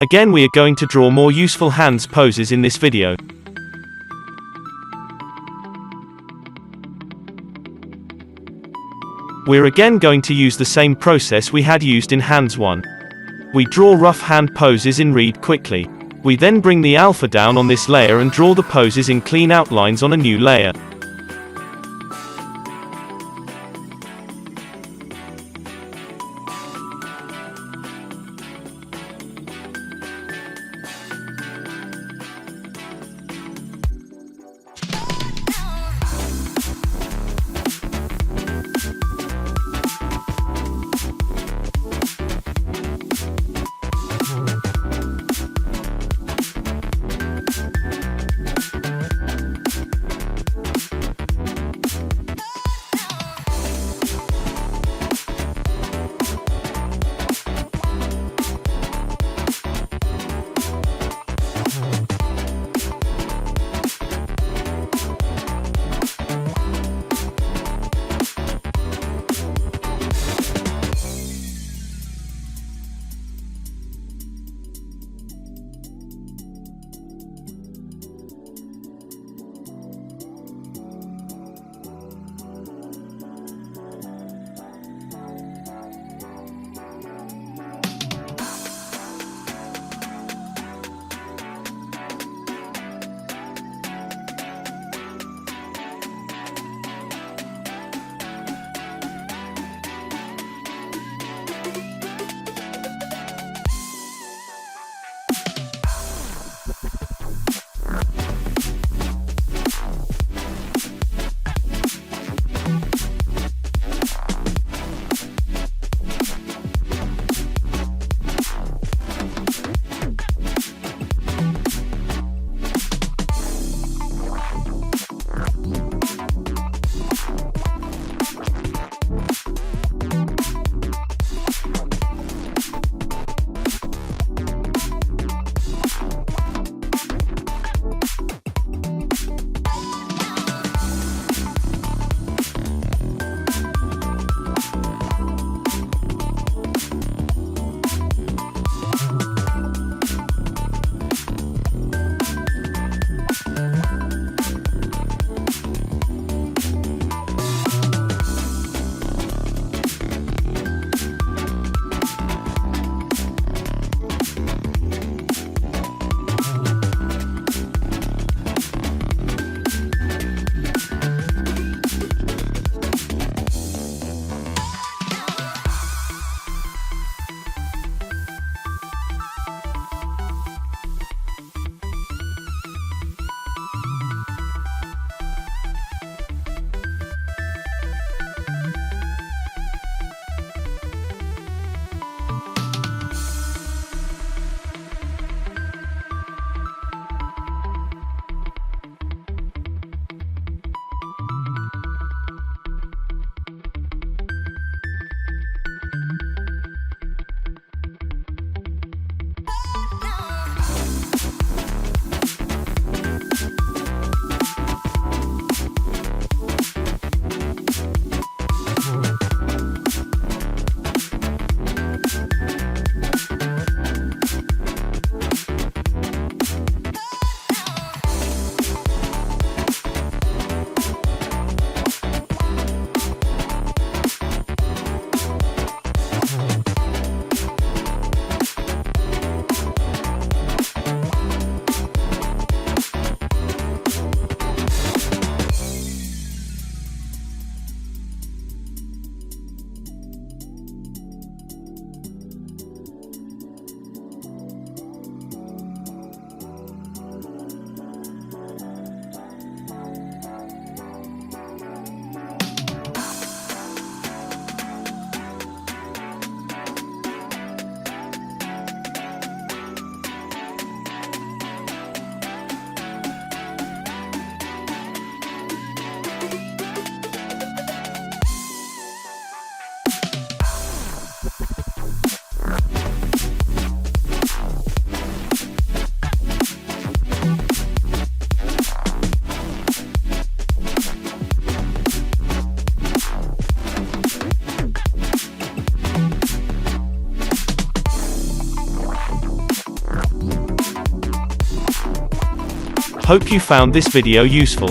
Again, we are going to draw more useful hands poses in this video. We're again going to use the same process we had used in hands 1. We draw rough hand poses in Read Quickly. We then bring the alpha down on this layer and draw the poses in clean outlines on a new layer. Hope you found this video useful.